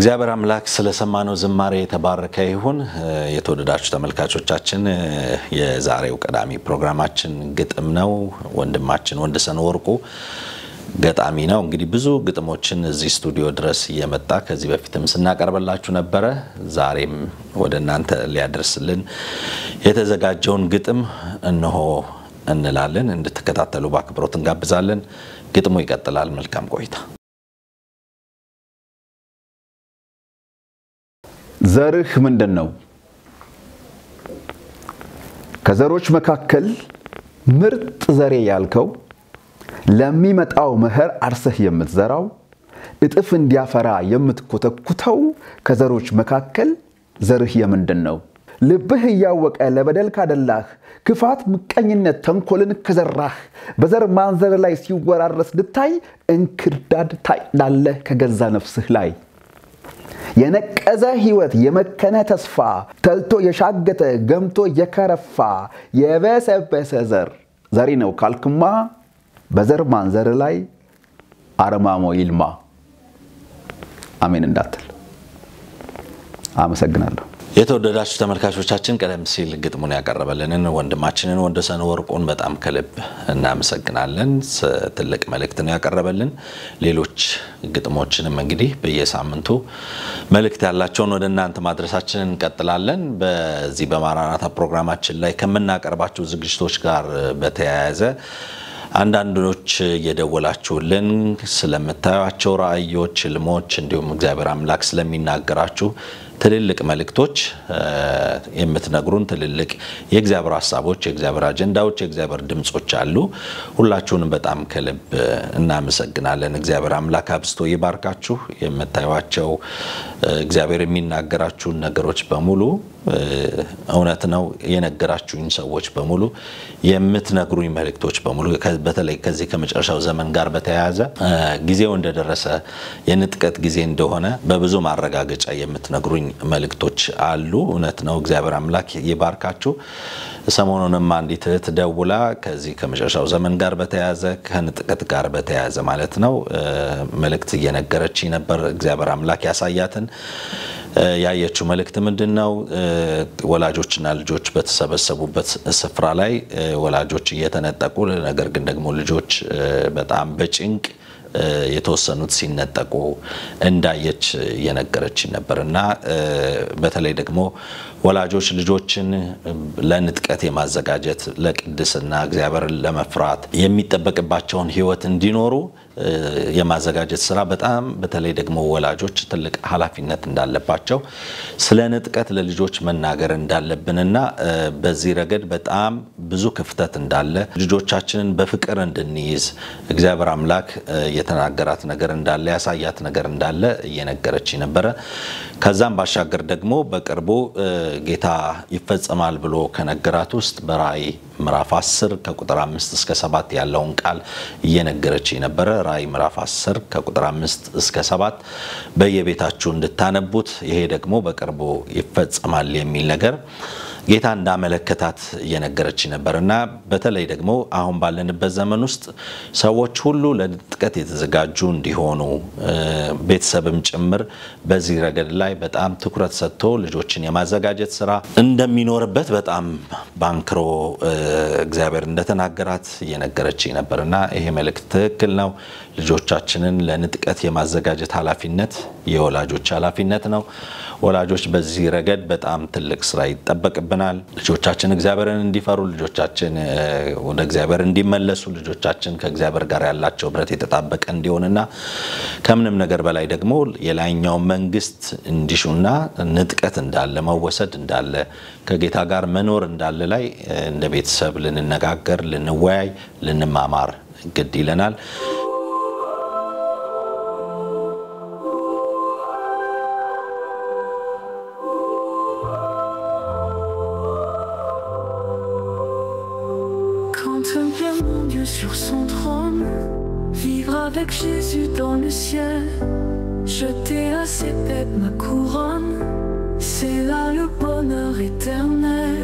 እግዚአብሔር አምላክ ስለሰማነው ዝማሬ የተባረከ ይሁን። የተወደዳችሁ ተመልካቾቻችን የዛሬው ቀዳሚ ፕሮግራማችን ግጥም ነው። ወንድማችን ወንደሰን ወርቁ ገጣሚ ነው። እንግዲህ ብዙ ግጥሞችን እዚህ ስቱዲዮ ድረስ እየመጣ ከዚህ በፊትም ስናቀርብላችሁ ነበር። ዛሬም ወደናንተ ሊያደርስልን የተዘጋጀውን ግጥም እነሆ እንላለን። እንድትከታተሉ በአክብሮት እንጋብዛለን። ግጥሙ ይቀጥላል። መልካም ቆይታ። ዘርህ ምንድነው? ከዘሮች መካከል ምርጥ ዘሬ ያልከው ለሚመጣው መኸር አርሰህ የምትዘራው እጥፍ እንዲያፈራ የምትኮተኩተው ከዘሮች መካከል ዘርህ የምንድነው? ልብህ ያወቀ ለበደል ካደላህ ክፋት ምቀኝነት ተንኮልን ከዘራህ በዘር ማንዘር ላይ ሲወራረስ ልታይ እንክርዳድ ታይዳለህ ከገዛ ነፍስህ ላይ የነቀዘ ህይወት የመከነ ተስፋ ተልቶ የሻገተ ገምቶ የከረፋ የበሰበሰ ዘሪ ነው ካልክማ በዘር ማንዘር ላይ አረማሞ ይልማ። አሜን እንዳትል። አመሰግናለሁ። የተወደዳችሁ ተመልካቾቻችን ቀደም ሲል ግጥሙን ያቀርበልንን ወንድማችንን ወንደሰን ወርቁን በጣም ከልብ እናመሰግናለን። ትልቅ መልእክት ነው ያቀርበልን። ሌሎች ግጥሞችንም እንግዲህ በየሳምንቱ መልእክት ያላቸውን ወደናንተ ማድረሳችንን እንቀጥላለን። በዚህ በማራናታ ፕሮግራማችን ላይ ከመናቀርባቸው ዝግጅቶች ጋር በተያያዘ አንዳንዶች እየደወላችሁልን ስለምታዩአቸው ራእዮች፣ ህልሞች እንዲሁም እግዚአብሔር አምላክ ስለሚናገራችሁ ትልልቅ መልእክቶች የምትነግሩን ትልልቅ የእግዚአብሔር ሐሳቦች፣ የእግዚአብሔር አጀንዳዎች፣ የእግዚአብሔር ድምጾች አሉ። ሁላችሁንም በጣም ከልብ እናመሰግናለን። እግዚአብሔር አምላክ አብስቶ ይባርካችሁ። የምታዩአቸው እግዚአብሔር የሚናገራችሁ ነገሮች በሙሉ እውነት ነው። የነገራችሁኝ ሰዎች በሙሉ የምትነግሩኝ መልእክቶች በሙሉ በተለይ ከዚህ ከመጨረሻው ዘመን ጋር በተያያዘ ጊዜው እንደደረሰ የንጥቀት ጊዜ እንደሆነ በብዙ ማረጋገጫ የምትነግሩኝ መልእክቶች አሉ። እውነት ነው። እግዚአብሔር አምላክ ይባርካችሁ። ሰሞኑንም አንዲት ተደውላ ከዚህ ከመጨረሻው ዘመን ጋር በተያያዘ ከንጥቀት ጋር በተያያዘ ማለት ነው መልእክት እየነገረች ነበር። እግዚአብሔር አምላክ ያሳያትን ያየችው መልእክት ምንድነው? ወላጆችና ልጆች በተሰበሰቡበት ስፍራ ላይ ወላጆች እየተነጠቁ ነገር ግን ደግሞ ልጆች በጣም በጭንቅ የተወሰኑት ሲነጠቁ እንዳየች የነገረች ነበርና በተለይ ደግሞ ወላጆች ልጆችን ለንጥቀት የማዘጋጀት ለቅድስና እግዚአብሔርን ለመፍራት የሚጠበቅባቸውን ህይወት እንዲኖሩ የማዘጋጀት ስራ በጣም በተለይ ደግሞ ወላጆች ትልቅ ኃላፊነት እንዳለባቸው ስለ ንጥቀት ለልጆች መናገር እንዳለብንና በዚህ ረገድ በጣም ብዙ ክፍተት እንዳለ ልጆቻችንን በፍቅር እንድንይዝ እግዚአብሔር አምላክ የተናገራት ነገር እንዳለ ያሳያት ነገር እንዳለ እየነገረች ነበር። ከዛም ባሻገር ደግሞ በቅርቡ ጌታ ይፈጸማል ብሎ ከነገራት ውስጥ በራእይ ምዕራፍ 10 ከቁጥር 5 እስከ 7 ያለውን ቃል እየነገረች ነበር። ራእይ ምዕራፍ 10 ከቁጥር 5 እስከ 7 በየቤታችሁ እንድታነቡት ይሄ ደግሞ በቅርቡ ይፈጸማል የሚል ነገር ጌታ እንዳመለከታት እየነገረች ነበርና በተለይ ደግሞ አሁን ባለንበት ዘመን ውስጥ ሰዎች ሁሉ ለንጥቀት የተዘጋጁ እንዲሆኑ ቤተሰብም ጭምር በዚህ ረገድ ላይ በጣም ትኩረት ሰጥቶ ልጆችን የማዘጋጀት ስራ እንደሚኖርበት በጣም ባንክሮ እግዚአብሔር እንደተናገራት እየነገረች ነበርና ይሄ መልእክት ትክክል ነው። ልጆቻችንን ለንጥቀት የማዘጋጀት ኃላፊነት የወላጆች ኃላፊነት ነው። ወላጆች በዚህ ረገድ በጣም ትልቅ ስራ ይጠበቅብናል። ልጆቻችን እግዚአብሔርን እንዲፈሩ፣ ልጆቻችን ወደ እግዚአብሔር እንዲመለሱ፣ ልጆቻችን ከእግዚአብሔር ጋር ያላቸው ብረት የተጣበቀ እንዲሆንና ከምንም ነገር በላይ ደግሞ የላይኛው መንግስት እንዲሹና ንጥቀት እንዳለ መወሰድ እንዳለ ከጌታ ጋር መኖር እንዳለ ላይ እንደ ቤተሰብ ልንነጋገር፣ ልንወያይ፣ ልንማማር ግድ ይለናል። Contempler mon Dieu sur son trône, vivre avec Jésus dans le ciel, jeter à ses têtes ma couronne, c'est là le bonheur éternel.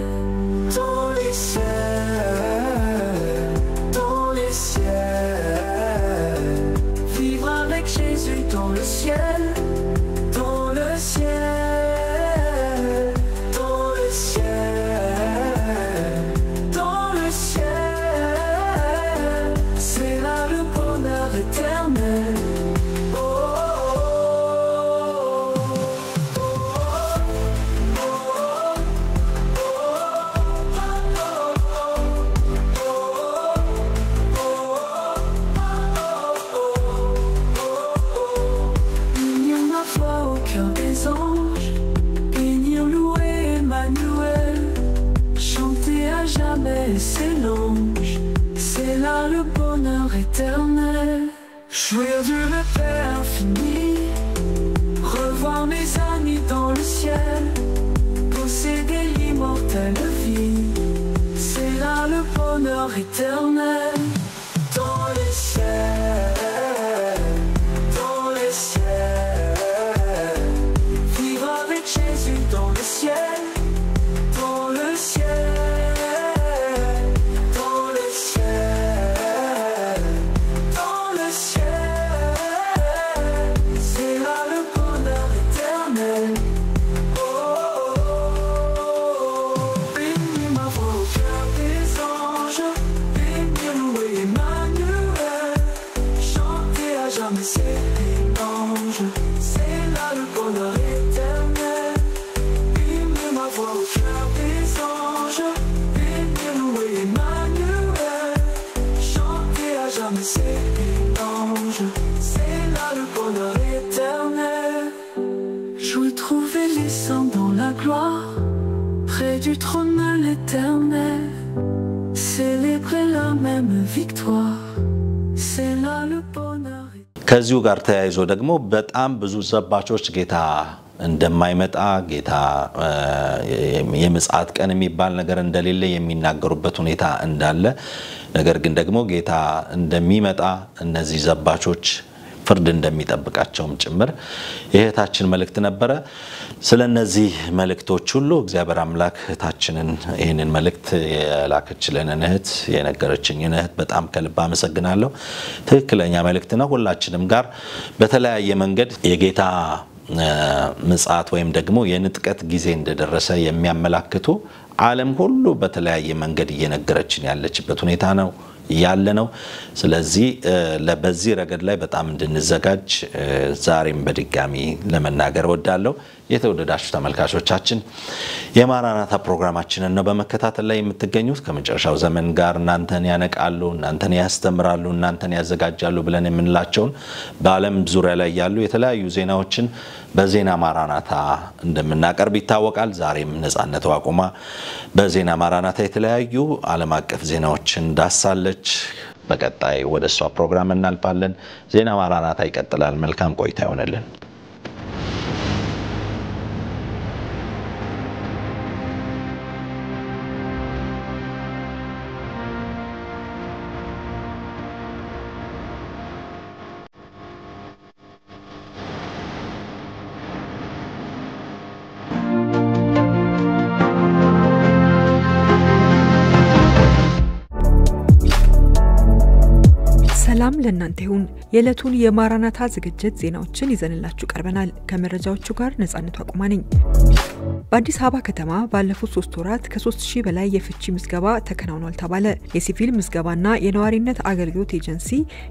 Dans les ciels, dans les ciels, vivre avec Jésus dans le ciel, dans un ange. C'est là le bonheur éternel. Il met ma voix au cœur des anges. Bénir, louer Emmanuel. Chanter à jamais, c'est un ange. C'est là le bonheur éternel. Jouer, trouver les saints dans la gloire. Près du trône de l'éternel. Célébrer la même victoire. C'est là le bonheur. ከዚሁ ጋር ተያይዞ ደግሞ በጣም ብዙ ዘባቾች ጌታ እንደማይመጣ ጌታ የምጽአት ቀን የሚባል ነገር እንደሌለ የሚናገሩበት ሁኔታ እንዳለ ነገር ግን ደግሞ ጌታ እንደሚመጣ እነዚህ ዘባቾች ፍርድ እንደሚጠብቃቸውም ጭምር የእህታችን መልእክት ነበረ። ስለነዚህ መልእክቶች ሁሉ እግዚአብሔር አምላክ እህታችንን ይሄንን መልእክት የላከችልን እህት የነገረችኝ እህት በጣም ከልብ አመሰግናለሁ። ትክክለኛ መልእክት ነው። ሁላችንም ጋር በተለያየ መንገድ የጌታ ምጽአት ወይም ደግሞ የንጥቀት ጊዜ እንደደረሰ የሚያመላክቱ ዓለም ሁሉ በተለያየ መንገድ እየነገረችን ያለችበት ሁኔታ ነው ያለነው። ስለዚህ ለበዚህ ረገድ ላይ በጣም እንድንዘጋጅ ዛሬም በድጋሚ ለመናገር ወዳለው የተወደዳችሁ ተመልካቾቻችን የማራናታ ፕሮግራማችንን ነው በመከታተል ላይ የምትገኙት። ከመጨረሻው ዘመን ጋር እናንተን ያነቃሉ፣ እናንተን ያስተምራሉ፣ እናንተን ያዘጋጃሉ ብለን የምንላቸውን በዓለም ዙሪያ ላይ ያሉ የተለያዩ ዜናዎችን በዜና ማራናታ እንደምናቀርብ ይታወቃል። ዛሬም ነጻነት ዋቁማ በዜና ማራናታ የተለያዩ ዓለም አቀፍ ዜናዎችን ዳሳለች። በቀጣይ ወደሷ ፕሮግራም እናልፋለን። ዜና ማራናታ ይቀጥላል። መልካም ቆይታ ይሆነልን። ሰላም ለእናንተ ይሁን። የዕለቱን የማራናታ ዝግጅት ዜናዎችን ይዘንላችሁ ቀርበናል። ከመረጃዎቹ ጋር ነጻነት ዋቁማ ነኝ። በአዲስ አበባ ከተማ ባለፉት 3 ወራት ከ3000 በላይ የፍቺ ምዝገባ ተከናውኗል ተባለ። የሲቪል ምዝገባና የነዋሪነት አገልግሎት ኤጀንሲ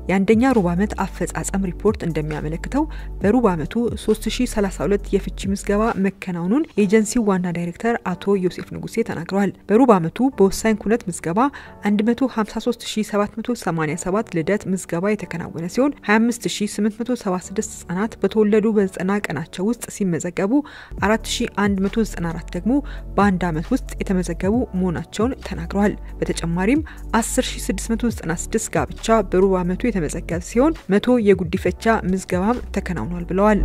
የአንደኛ ሩብ ዓመት አፈጻጸም ሪፖርት እንደሚያመለክተው በሩብ ዓመቱ 3032 የፍቺ ምዝገባ መከናወኑን ኤጀንሲው ዋና ዳይሬክተር አቶ ዮሴፍ ንጉሴ ተናግረዋል። በሩብ ዓመቱ በወሳኝ ኩነት ምዝገባ 153787 ልደት ምዝገባ የተከናወነ ሲሆን 25876 ህጻናት በተወለዱ በ90 ቀናቸው ውስጥ ሲመዘገቡ 4194 ደግሞ በአንድ ዓመት ውስጥ የተመዘገቡ መሆናቸውን ተናግረዋል። በተጨማሪም 10696 ጋብቻ በሩብ ዓመቱ የተመዘገበ ሲሆን 100 የጉዲፈቻ ምዝገባም ተከናውኗል ብለዋል።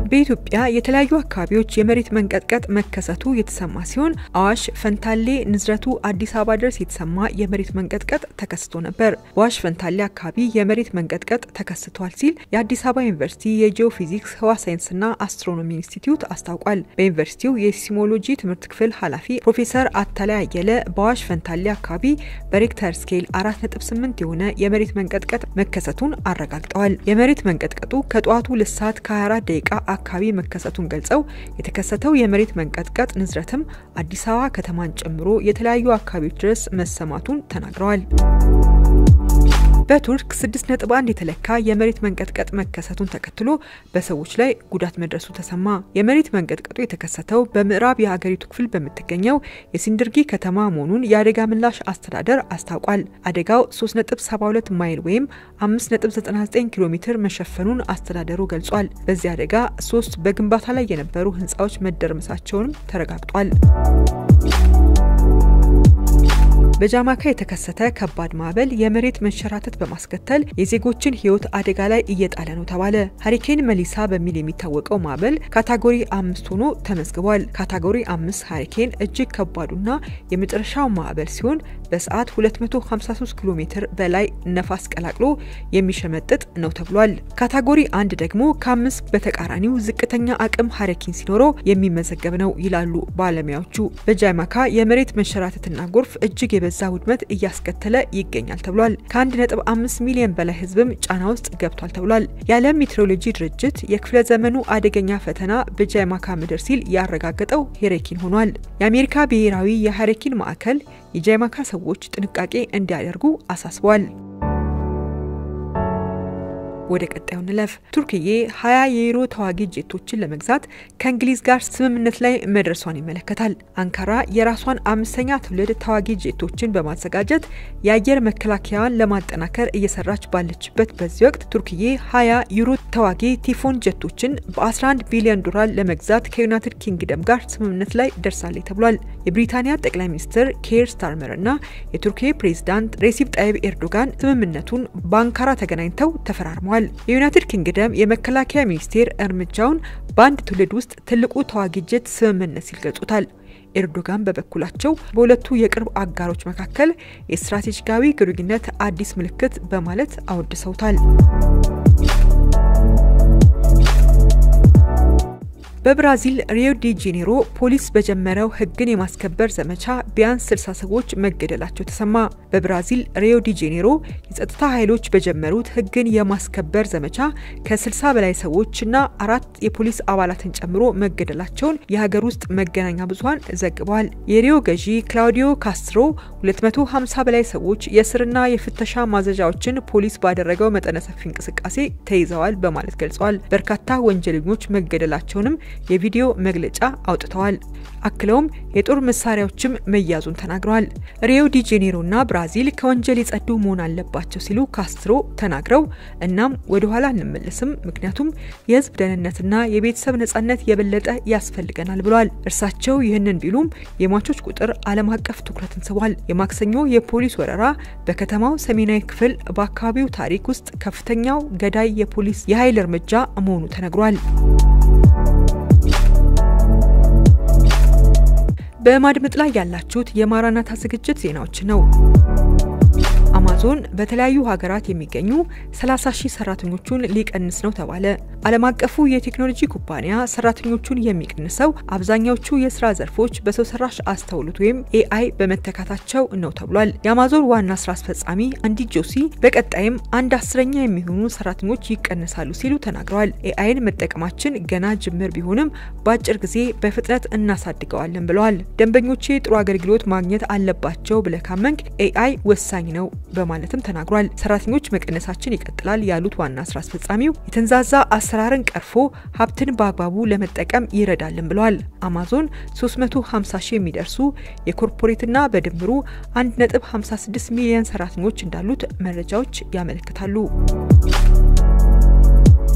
በኢትዮጵያ የተለያዩ አካባቢዎች የመሬት መንቀጥቀጥ መከሰቱ የተሰማ ሲሆን አዋሽ ፈንታሌ ንዝረቱ አዲስ አበባ ድረስ የተሰማ የመሬት መንቀጥቀጥ ተከስቶ ነበር። በአዋሽ ፈንታሌ አካባቢ የመሬት መንቀጥቀጥ ተከስቷል ሲል የአዲስ አበባ ዩኒቨርሲቲ የጂኦፊዚክስ ህዋ ሳይንስና አስትሮኖሚ ኢንስቲትዩት አስታውቋል። በዩኒቨርሲቲው የሲስሞሎጂ ትምህርት ክፍል ኃላፊ ፕሮፌሰር አታላይ አየለ በአዋሽ ፈንታሌ አካባቢ በሬክተር ስኬል 4.8 የሆነ የመሬት መንቀጥቀጥ መከሰቱን አረጋግጠዋል። የመሬት መንቀጥቀጡ ከጧቱ 2 ሰዓት ከ24 ደቂቃ አካባቢ መከሰቱን ገልጸው የተከሰተው የመሬት መንቀጥቀጥ ንዝረትም አዲስ አበባ ከተማን ጨምሮ የተለያዩ አካባቢዎች ድረስ መሰማቱን ተናግረዋል። በቱርክ 6.1 የተለካ የመሬት መንቀጥቀጥ መከሰቱን ተከትሎ በሰዎች ላይ ጉዳት መድረሱ ተሰማ። የመሬት መንቀጥቀጡ የተከሰተው በምዕራብ የሀገሪቱ ክፍል በምትገኘው የሲንድርጊ ከተማ መሆኑን የአደጋ ምላሽ አስተዳደር አስታውቋል። አደጋው 3.72 ማይል ወይም 5.99 ኪሎ ሜትር መሸፈኑን አስተዳደሩ ገልጿል። በዚህ አደጋ 3 በግንባታ ላይ የነበሩ ህንጻዎች መደርመሳቸውንም ተረጋግጧል። በጃማይካ የተከሰተ ከባድ ማዕበል የመሬት መንሸራተት በማስከተል የዜጎችን ህይወት አደጋ ላይ እየጣለ ነው ተባለ። ሃሪኬን መሊሳ በሚል የሚታወቀው ማዕበል ካታጎሪ 5 ሆኖ ተመዝግቧል። ካታጎሪ 5 ሃሪኬን እጅግ ከባዱና የመጨረሻው ማዕበል ሲሆን በሰዓት 253 ኪሎ ሜትር በላይ ነፋስ ቀላቅሎ የሚሸመጥጥ ነው ተብሏል። ካታጎሪ 1 ደግሞ ከ5 በተቃራኒው ዝቅተኛ አቅም ሃሪኬን ሲኖረው የሚመዘገብ ነው ይላሉ ባለሙያዎቹ። በጃማይካ የመሬት መንሸራተትና ጎርፍ እጅግ የበዛ ውድመት እያስከተለ ይገኛል ተብሏል። ከ1.5 ሚሊዮን በላይ ህዝብም ጫና ውስጥ ገብቷል ተብሏል። የዓለም ሜትሮሎጂ ድርጅት የክፍለ ዘመኑ አደገኛ ፈተና በጃማይካ ምድር ሲል ያረጋገጠው ሃሪኬን ሆኗል። የአሜሪካ ብሔራዊ የሃሪኬን ማዕከል የጃማይካ ሰዎች ጥንቃቄ እንዲያደርጉ አሳስቧል። ወደ ቀጣዩ እንለፍ። ቱርክዬ 20 የዩሮ ተዋጊ ጄቶችን ለመግዛት ከእንግሊዝ ጋር ስምምነት ላይ መድረሷን ይመለከታል። አንካራ የራሷን 5ኛ ትውልድ ተዋጊ ጄቶችን በማዘጋጀት የአየር መከላከያዋን ለማጠናከር እየሰራች ባለችበት በዚህ ወቅት ቱርክዬ 20 ዩሮ ተዋጊ ቲፎን ጄቶችን በ11 ቢሊዮን ዶላር ለመግዛት ከዩናይትድ ኪንግደም ጋር ስምምነት ላይ ደርሳለች ተብሏል። የብሪታንያ ጠቅላይ ሚኒስትር ኬር ስታርመር እና የቱርኪያ ፕሬዝዳንት ሬሲፕ ጣይብ ኤርዶጋን ስምምነቱን በአንካራ ተገናኝተው ተፈራርመዋል። የዩናይትድ ኪንግደም የመከላከያ ሚኒስቴር እርምጃውን በአንድ ትውልድ ውስጥ ትልቁ ተዋጊ ጄት ስምምነት ሲል ገልጾታል። ኤርዶጋን በበኩላቸው በሁለቱ የቅርብ አጋሮች መካከል የስትራቴጂካዊ ግንኙነት አዲስ ምልክት በማለት አወድሰውታል። በብራዚል ሪዮ ዲ ጄኔሮ ፖሊስ በጀመረው ህግን የማስከበር ዘመቻ ቢያንስ 60 ሰዎች መገደላቸው ተሰማ። በብራዚል ሪዮ ዲ ጄኔሮ የጸጥታ ኃይሎች በጀመሩት ህግን የማስከበር ዘመቻ ከ60 በላይ ሰዎችና 4 የፖሊስ አባላትን ጨምሮ መገደላቸውን የሀገር ውስጥ መገናኛ ብዙሃን ዘግበዋል። የሪዮ ገዢ ክላውዲዮ ካስትሮ 250 በላይ ሰዎች የስርና የፍተሻ ማዘዣዎችን ፖሊስ ባደረገው መጠነ ሰፊ እንቅስቃሴ ተይዘዋል በማለት ገልጸዋል። በርካታ ወንጀለኞች መገደላቸውንም የቪዲዮ መግለጫ አውጥተዋል። አክለውም የጦር መሳሪያዎችም መያዙን ተናግረዋል። ሪዮ ዲ ጄኔሮና ብራዚል ከወንጀል የጸዱ መሆን አለባቸው ሲሉ ካስትሮ ተናግረው እናም ወደ ኋላ እንመለስም ምክንያቱም የህዝብ ደህንነትና የቤተሰብ ነጻነት የበለጠ ያስፈልገናል ብለዋል። እርሳቸው ይህንን ቢሉም የሟቾች ቁጥር ዓለም አቀፍ ትኩረትን ስቧል። የማክሰኞ የፖሊስ ወረራ በከተማው ሰሜናዊ ክፍል በአካባቢው ታሪክ ውስጥ ከፍተኛው ገዳይ የፖሊስ የኃይል እርምጃ መሆኑ ተነግሯል። በማድመጥ ላይ ያላችሁት የማራናታ ዝግጅት ዜናዎች ነው። አማዞን በተለያዩ ሀገራት የሚገኙ 30,000 ሰራተኞቹን ሊቀንስ ነው ተባለ። ዓለም አቀፉ የቴክኖሎጂ ኩባንያ ሰራተኞቹን የሚቀንሰው አብዛኛዎቹ የስራ ዘርፎች በሰው ሰራሽ አስተውሎት ወይም AI በመተካታቸው ነው ተብሏል። የአማዞን ዋና ስራ አስፈጻሚ አንዲ ጆሲ በቀጣይም 1/10 የሚሆኑ ሰራተኞች ይቀንሳሉ ሲሉ ተናግረዋል። AIን መጠቀማችን ገና ጅምር ቢሆንም በአጭር ጊዜ በፍጥነት እናሳድገዋለን ብለዋል። ደንበኞቼ ጥሩ አገልግሎት ማግኘት አለባቸው ብለህ ካመንክ AI ወሳኝ ነው በማለትም ተናግሯል። ሰራተኞች መቀነሳችን ይቀጥላል ያሉት ዋና ስራ አስፈጻሚው የተንዛዛ አሰራርን ቀርፎ ሀብትን በአግባቡ ለመጠቀም ይረዳልን ብለዋል። አማዞን 350,000 የሚደርሱ የኮርፖሬትና በድምሩ 1.56 ሚሊዮን ሰራተኞች እንዳሉት መረጃዎች ያመለክታሉ።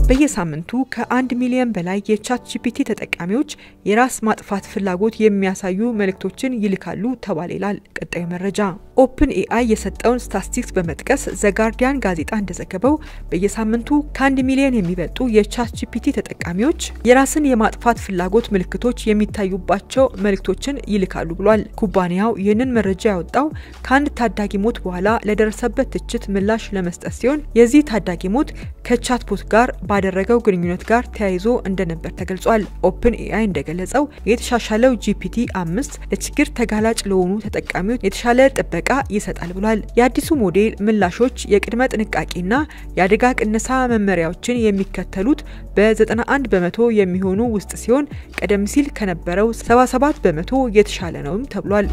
በየሳምንቱ ከ1 ሚሊዮን በላይ የቻት ጂፒቲ ተጠቃሚዎች የራስ ማጥፋት ፍላጎት የሚያሳዩ መልእክቶችን ይልካሉ ተባለ ይላል ቀጣዩ መረጃ። ኦፕን ኤአይ የሰጠውን ስታቲስቲክስ በመጥቀስ ዘ ጋርዲያን ጋዜጣ እንደዘገበው በየሳምንቱ ከ1 ሚሊዮን የሚበልጡ የቻት ጂፒቲ ተጠቃሚዎች የራስን የማጥፋት ፍላጎት ምልክቶች የሚታዩባቸው መልእክቶችን ይልካሉ ብሏል። ኩባንያው ይህንን መረጃ ያወጣው ከአንድ ታዳጊ ሞት በኋላ ለደረሰበት ትችት ምላሽ ለመስጠት ሲሆን የዚህ ታዳጊ ሞት ከቻትቦት ጋር ባደረገው ግንኙነት ጋር ተያይዞ እንደነበር ተገልጿል። ኦፕን ኤአይ እንደገለጸው የተሻሻለው ጂፒቲ 5 ለችግር ተጋላጭ ለሆኑ ተጠቃሚዎች የተሻለ ጥበቃ ይሰጣል ብሏል። የአዲሱ ሞዴል ምላሾች የቅድመ ጥንቃቄና የአደጋ ቅነሳ መመሪያዎችን የሚከተሉት በ91% የሚሆኑ ውስጥ ሲሆን ቀደም ሲል ከነበረው 77% የተሻለ ነውም ተብሏል።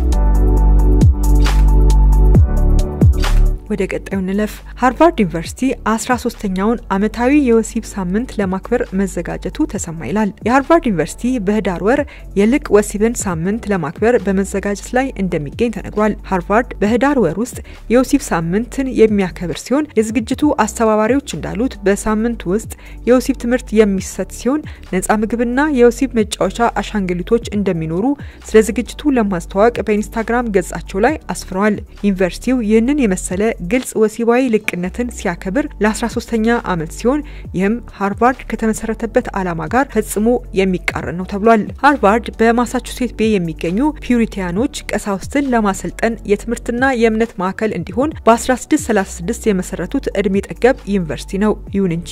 ወደ ቀጣዩ እንለፍ። ሃርቫርድ ዩኒቨርሲቲ 13ኛውን ዓመታዊ የወሲብ ሳምንት ለማክበር መዘጋጀቱ ተሰማ ይላል። የሃርቫርድ ዩኒቨርሲቲ በህዳር ወር የልቅ ወሲብን ሳምንት ለማክበር በመዘጋጀት ላይ እንደሚገኝ ተነግሯል። ሃርቫርድ በህዳር ወር ውስጥ የወሲብ ሳምንትን የሚያከብር ሲሆን የዝግጅቱ አስተባባሪዎች እንዳሉት በሳምንቱ ውስጥ የወሲብ ትምህርት የሚሰጥ ሲሆን ነፃ ምግብና የወሲብ መጫወቻ አሻንጉሊቶች እንደሚኖሩ ስለ ዝግጅቱ ለማስተዋወቅ በኢንስታግራም ገጻቸው ላይ አስፍረዋል። ዩኒቨርሲቲው ይህንን የመሰለ ግልጽ ወሲባዊ ልቅነትን ሲያከብር ለ13ኛ ዓመት ሲሆን ይህም ሃርቫርድ ከተመሰረተበት ዓላማ ጋር ፈጽሞ የሚቃረን ነው ተብሏል። ሃርቫርድ በማሳቹሴት ቤይ የሚገኙ ፒዩሪቲያኖች ቀሳውስትን ለማሰልጠን የትምህርትና የእምነት ማዕከል እንዲሆን በ1636 የመሰረቱት እድሜ ጠገብ ዩኒቨርሲቲ ነው። ይሁን እንጂ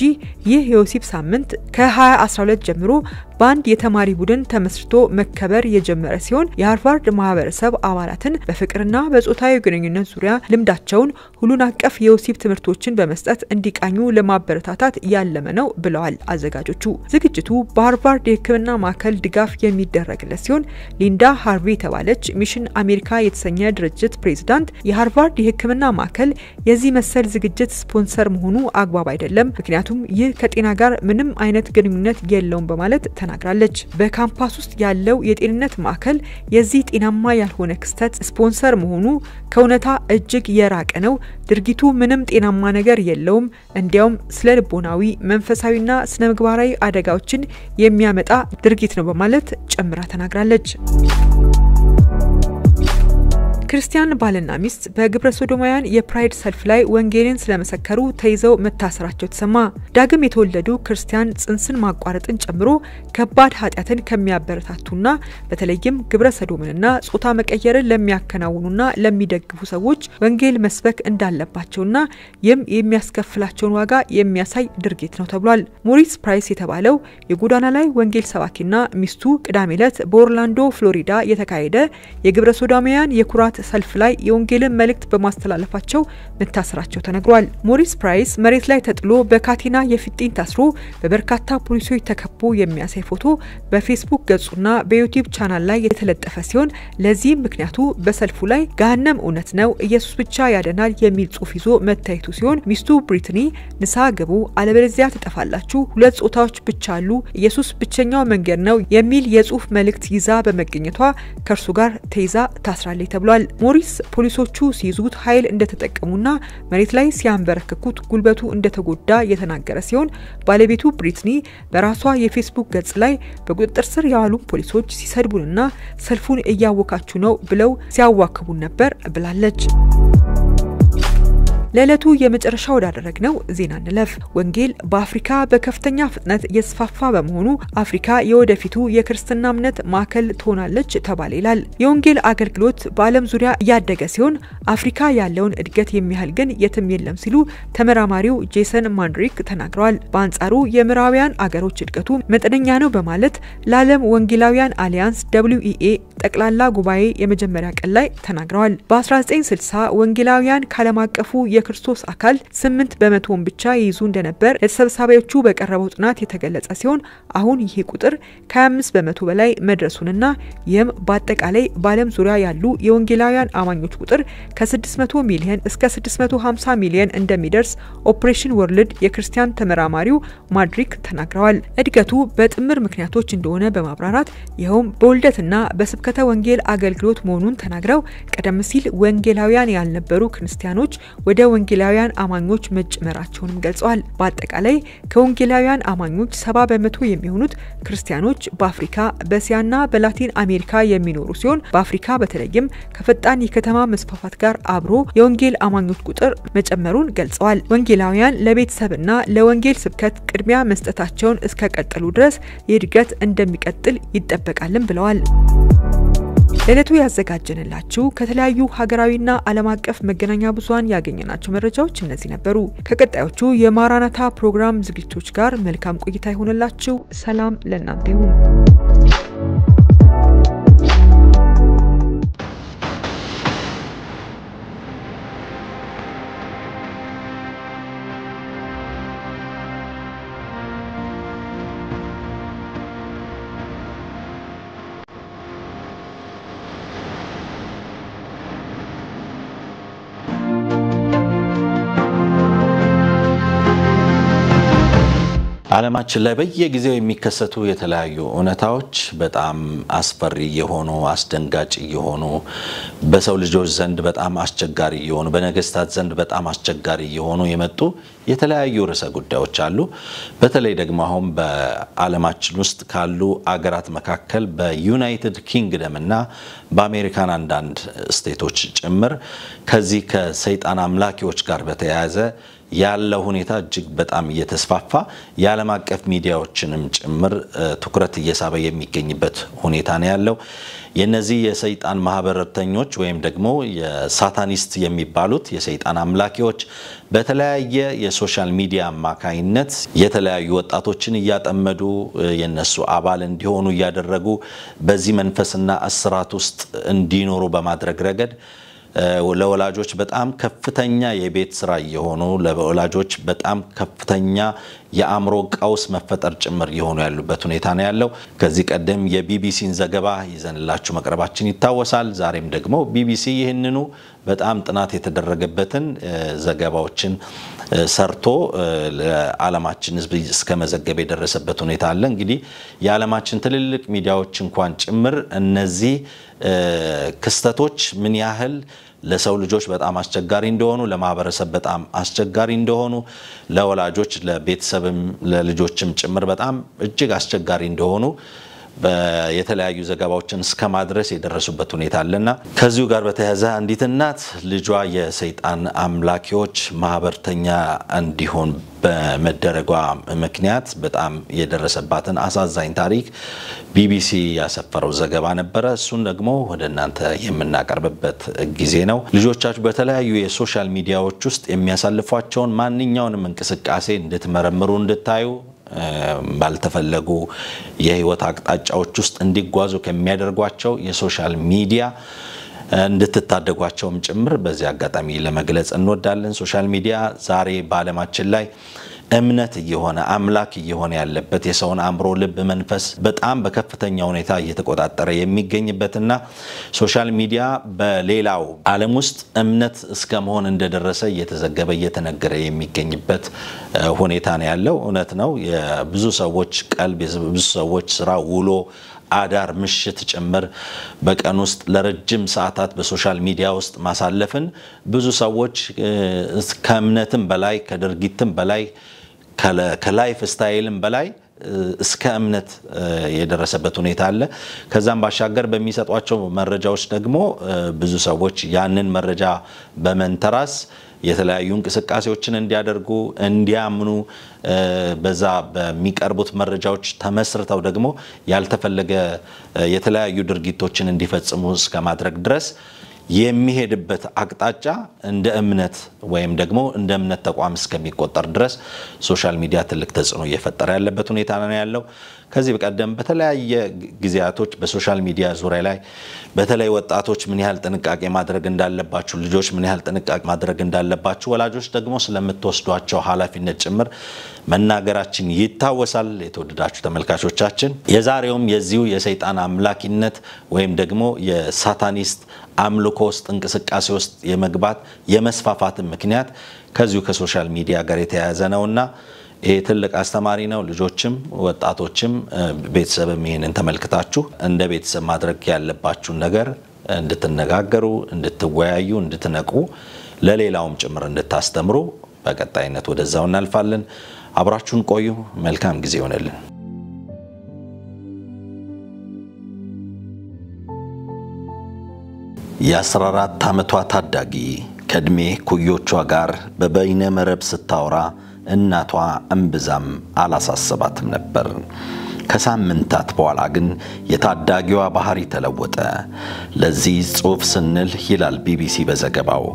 ይህ የወሲብ ሳምንት ከ2012 ጀምሮ በአንድ የተማሪ ቡድን ተመስርቶ መከበር የጀመረ ሲሆን የሃርቫርድ ማህበረሰብ አባላትን በፍቅርና በጾታዊ ግንኙነት ዙሪያ ልምዳቸውን ሁሉን አቀፍ የወሲብ ትምህርቶችን በመስጠት እንዲቃኙ ለማበረታታት ያለመ ነው ብለዋል አዘጋጆቹ። ዝግጅቱ በሃርቫርድ የሕክምና ማዕከል ድጋፍ የሚደረግለት ሲሆን ሊንዳ ሃርቪ የተባለች ሚሽን አሜሪካ የተሰኘ ድርጅት ፕሬዝዳንት የሃርቫርድ የሕክምና ማዕከል የዚህ መሰል ዝግጅት ስፖንሰር መሆኑ አግባብ አይደለም፣ ምክንያቱም ይህ ከጤና ጋር ምንም አይነት ግንኙነት የለውም በማለት ተናግራለች። በካምፓስ ውስጥ ያለው የጤንነት ማዕከል የዚህ ጤናማ ያልሆነ ክስተት ስፖንሰር መሆኑ ከእውነታ እጅግ የራቀ ነው። ድርጊቱ ምንም ጤናማ ነገር የለውም፣ እንዲያውም ስለ ልቦናዊ መንፈሳዊና ስነ ምግባራዊ አደጋዎችን የሚያመጣ ድርጊት ነው በማለት ጨምራ ተናግራለች። ክርስቲያን ባልና ሚስት በግብረ ሶዶማውያን የፕራይድ ሰልፍ ላይ ወንጌልን ስለመሰከሩ ተይዘው መታሰራቸው ተሰማ። ዳግም የተወለዱ ክርስቲያን ጽንስን ማቋረጥን ጨምሮ ከባድ ኃጢያትን ከሚያበረታቱና በተለይም ግብረ ሰዶምንና ጾታ መቀየርን ለሚያከናውኑና ለሚደግፉ ሰዎች ወንጌል መስበክ እንዳለባቸውና የሚያስከፍላቸውን ዋጋ የሚያሳይ ድርጊት ነው ተብሏል። ሞሪስ ፕራይስ የተባለው የጎዳና ላይ ወንጌል ሰባኪና ሚስቱ ቅዳሜ ዕለት በኦርላንዶ ፍሎሪዳ የተካሄደ የግብረ ሶዶማውያን የኩራት ሰልፍ ላይ የወንጌልን መልእክት በማስተላለፋቸው መታሰራቸው ተነግሯል። ሞሪስ ፕራይስ መሬት ላይ ተጥሎ በካቲና የፊጥኝ ታስሮ በበርካታ ፖሊሶች ተከቦ የሚያሳይ ፎቶ በፌስቡክ ገጹና በዩቲዩብ ቻናል ላይ የተለጠፈ ሲሆን ለዚህ ምክንያቱ በሰልፉ ላይ ገሃነም እውነት ነው፣ ኢየሱስ ብቻ ያደናል የሚል ጽሑፍ ይዞ መታየቱ ሲሆን ሚስቱ ብሪትኒ ንስሐ ግቡ አለበለዚያ ትጠፋላችሁ፣ ሁለት ጾታዎች ብቻ አሉ፣ ኢየሱስ ብቸኛው መንገድ ነው የሚል የጽሑፍ መልእክት ይዛ በመገኘቷ ከእርሱ ጋር ተይዛ ታስራለች ተብሏል። ሞሪስ ፖሊሶቹ ሲይዙት ኃይል እንደተጠቀሙና መሬት ላይ ሲያንበረክኩት ጉልበቱ እንደተጎዳ የተናገረ ሲሆን ባለቤቱ ብሪትኒ በራሷ የፌስቡክ ገጽ ላይ በቁጥጥር ስር ያሉ ፖሊሶች ሲሰድቡንና ሰልፉን እያወካቹ ነው ብለው ሲያዋክቡን ነበር ብላለች። ለዕለቱ የመጨረሻ ወዳደረግነው ዜና እንለፍ። ወንጌል በአፍሪካ በከፍተኛ ፍጥነት እየተስፋፋ በመሆኑ አፍሪካ የወደፊቱ የክርስትና እምነት ማዕከል ትሆናለች ተባለ ይላል። የወንጌል አገልግሎት በዓለም ዙሪያ እያደገ ሲሆን አፍሪካ ያለውን እድገት የሚያህል ግን የትም የለም ሲሉ ተመራማሪው ጄሰን ማንድሪክ ተናግረዋል። በአንጻሩ የምዕራባውያን አገሮች እድገቱ መጠነኛ ነው በማለት ለዓለም ወንጌላውያን አሊያንስ WEA ጠቅላላ ጉባኤ የመጀመሪያ ቀን ላይ ተናግረዋል። በ1960 ወንጌላውያን ካለም አቀፉ የክርስቶስ አካል 8% ብቻ ይይዙ እንደነበር ለተሰብሳቢዎቹ በቀረበው ጥናት የተገለጸ ሲሆን አሁን ይሄ ቁጥር ከ25% በላይ መድረሱንና ይህም በአጠቃላይ በዓለም ዙሪያ ያሉ የወንጌላውያን አማኞች ቁጥር ከ600 ሚሊዮን እስከ 650 ሚሊዮን እንደሚደርስ ኦፕሬሽን ወርልድ የክርስቲያን ተመራማሪው ማድሪክ ተናግረዋል። እድገቱ በጥምር ምክንያቶች እንደሆነ በማብራራት ይኸውም በውልደትና በስብከተ ወንጌል አገልግሎት መሆኑን ተናግረው ቀደም ሲል ወንጌላውያን ያልነበሩ ክርስቲያኖች ወደ ወንጌላውያን አማኞች መጨመራቸውንም ገልጸዋል። በአጠቃላይ ከወንጌላውያን አማኞች 70% የሚሆኑት ክርስቲያኖች በአፍሪካ በእስያና በላቲን አሜሪካ የሚኖሩ ሲሆን በአፍሪካ በተለይም ከፈጣን የከተማ መስፋፋት ጋር አብሮ የወንጌል አማኞች ቁጥር መጨመሩን ገልጸዋል። ወንጌላውያን ለቤተሰብና ለወንጌል ስብከት ቅድሚያ መስጠታቸውን እስከቀጠሉ ድረስ የእድገት እንደሚቀጥል ይጠበቃልም ብለዋል። ለዕለቱ ያዘጋጀንላችሁ ከተለያዩ ሀገራዊና ዓለም አቀፍ መገናኛ ብዙሃን ያገኘናቸው መረጃዎች እነዚህ ነበሩ። ከቀጣዮቹ የማራናታ ፕሮግራም ዝግጅቶች ጋር መልካም ቆይታ ይሁንላችሁ። ሰላም ለእናንተ ይሁን። ዓለማችን ላይ በየጊዜው የሚከሰቱ የተለያዩ እውነታዎች በጣም አስፈሪ የሆኑ አስደንጋጭ የሆኑ በሰው ልጆች ዘንድ በጣም አስቸጋሪ የሆኑ በነገስታት ዘንድ በጣም አስቸጋሪ የሆኑ የመጡ የተለያዩ ርዕሰ ጉዳዮች አሉ። በተለይ ደግሞ አሁን በዓለማችን ውስጥ ካሉ አገራት መካከል በዩናይትድ ኪንግደም እና በአሜሪካን አንዳንድ ስቴቶች ጭምር ከዚህ ከሰይጣን አምላኪዎች ጋር በተያያዘ ያለው ሁኔታ እጅግ በጣም እየተስፋፋ የዓለም አቀፍ ሚዲያዎችንም ጭምር ትኩረት እየሳበ የሚገኝበት ሁኔታ ነው ያለው። የነዚህ የሰይጣን ማህበረተኞች ወይም ደግሞ የሳታኒስት የሚባሉት የሰይጣን አምላኪዎች በተለያየ የሶሻል ሚዲያ አማካይነት የተለያዩ ወጣቶችን እያጠመዱ የነሱ አባል እንዲሆኑ እያደረጉ በዚህ መንፈስና እስራት ውስጥ እንዲኖሩ በማድረግ ረገድ ለወላጆች በጣም ከፍተኛ የቤት ስራ የሆኑ ለወላጆች በጣም ከፍተኛ የአእምሮ ቀውስ መፈጠር ጭምር የሆኑ ያሉበት ሁኔታ ነው ያለው። ከዚህ ቀደም የቢቢሲን ዘገባ ይዘንላችሁ መቅረባችን ይታወሳል። ዛሬም ደግሞ ቢቢሲ ይህንኑ በጣም ጥናት የተደረገበትን ዘገባዎችን ሰርቶ ለዓለማችን ህዝብ እስከ መዘገብ የደረሰበት ሁኔታ አለ። እንግዲህ የዓለማችን ትልልቅ ሚዲያዎች እንኳን ጭምር እነዚህ ክስተቶች ምን ያህል ለሰው ልጆች በጣም አስቸጋሪ እንደሆኑ ለማህበረሰብ በጣም አስቸጋሪ እንደሆኑ ለወላጆች ለቤተሰብም ለልጆችም ጭምር በጣም እጅግ አስቸጋሪ እንደሆኑ የተለያዩ ዘገባዎችን እስከማድረስ የደረሱበት ሁኔታ አለና ከዚሁ ጋር በተያያዘ አንዲት እናት ልጇ የሰይጣን አምላኪዎች ማህበርተኛ እንዲሆን በመደረጓ ምክንያት በጣም የደረሰባትን አሳዛኝ ታሪክ ቢቢሲ ያሰፈረው ዘገባ ነበር። እሱን ደግሞ ወደ እናንተ የምናቀርብበት ጊዜ ነው። ልጆቻችሁ በተለያዩ የሶሻል ሚዲያዎች ውስጥ የሚያሳልፏቸውን ማንኛውንም እንቅስቃሴ እንድትመረምሩ እንድታዩ ባልተፈለጉ የህይወት አቅጣጫዎች ውስጥ እንዲጓዙ ከሚያደርጓቸው የሶሻል ሚዲያ እንድትታደጓቸውም ጭምር በዚህ አጋጣሚ ለመግለጽ እንወዳለን። ሶሻል ሚዲያ ዛሬ በዓለማችን ላይ እምነት እየሆነ አምላክ እየሆነ ያለበት የሰውን አእምሮ ልብ መንፈስ በጣም በከፍተኛ ሁኔታ እየተቆጣጠረ የሚገኝበትና ሶሻል ሚዲያ በሌላው ዓለም ውስጥ እምነት እስከ መሆን እንደደረሰ እየተዘገበ እየተነገረ የሚገኝበት ሁኔታ ነው ያለው። እውነት ነው። የብዙ ሰዎች ቀልብ የብዙ ሰዎች ስራ ውሎ አዳር ምሽት ጭምር በቀን ውስጥ ለረጅም ሰዓታት በሶሻል ሚዲያ ውስጥ ማሳለፍን ብዙ ሰዎች ከእምነትም በላይ ከድርጊትም በላይ ከላይፍ ስታይልም በላይ እስከ እምነት የደረሰበት ሁኔታ አለ። ከዛም ባሻገር በሚሰጧቸው መረጃዎች ደግሞ ብዙ ሰዎች ያንን መረጃ በመንተራስ የተለያዩ እንቅስቃሴዎችን እንዲያደርጉ እንዲያምኑ በዛ በሚቀርቡት መረጃዎች ተመስርተው ደግሞ ያልተፈለገ የተለያዩ ድርጊቶችን እንዲፈጽሙ እስከ ማድረግ ድረስ የሚሄድበት አቅጣጫ እንደ እምነት ወይም ደግሞ እንደ እምነት ተቋም እስከሚቆጠር ድረስ ሶሻል ሚዲያ ትልቅ ተጽዕኖ እየፈጠረ ያለበት ሁኔታ ነው ያለው። ከዚህ በቀደም በተለያየ ጊዜያቶች በሶሻል ሚዲያ ዙሪያ ላይ በተለይ ወጣቶች ምን ያህል ጥንቃቄ ማድረግ እንዳለባችሁ ልጆች ምን ያህል ጥንቃቄ ማድረግ እንዳለባችሁ ወላጆች ደግሞ ስለምትወስዷቸው ኃላፊነት ጭምር መናገራችን ይታወሳል። የተወደዳችሁ ተመልካቾቻችን የዛሬውም የዚሁ የሰይጣን አምላኪነት ወይም ደግሞ የሳታኒስት አምልኮ ውስጥ እንቅስቃሴ ውስጥ የመግባት የመስፋፋት ምክንያት ከዚሁ ከሶሻል ሚዲያ ጋር የተያያዘ ነውና ይሄ ትልቅ አስተማሪ ነው። ልጆችም ወጣቶችም ቤተሰብም ይሄንን ተመልክታችሁ እንደ ቤተሰብ ማድረግ ያለባችሁ ነገር እንድትነጋገሩ እንድትወያዩ እንድትነቁ ለሌላውም ጭምር እንድታስተምሩ በቀጣይነት ወደዛው እናልፋለን። አብራችሁን ቆዩ። መልካም ጊዜ ይሆነልን። የ14 ዓመቷ ታዳጊ ከእድሜ ኩዮቿ ጋር በበይነ መረብ ስታወራ እናቷ እምብዛም አላሳሰባትም ነበር። ከሳምንታት በኋላ ግን የታዳጊዋ ባህሪ ተለወጠ። ለዚህ ጽሑፍ ስንል ይላል ቢቢሲ በዘገባው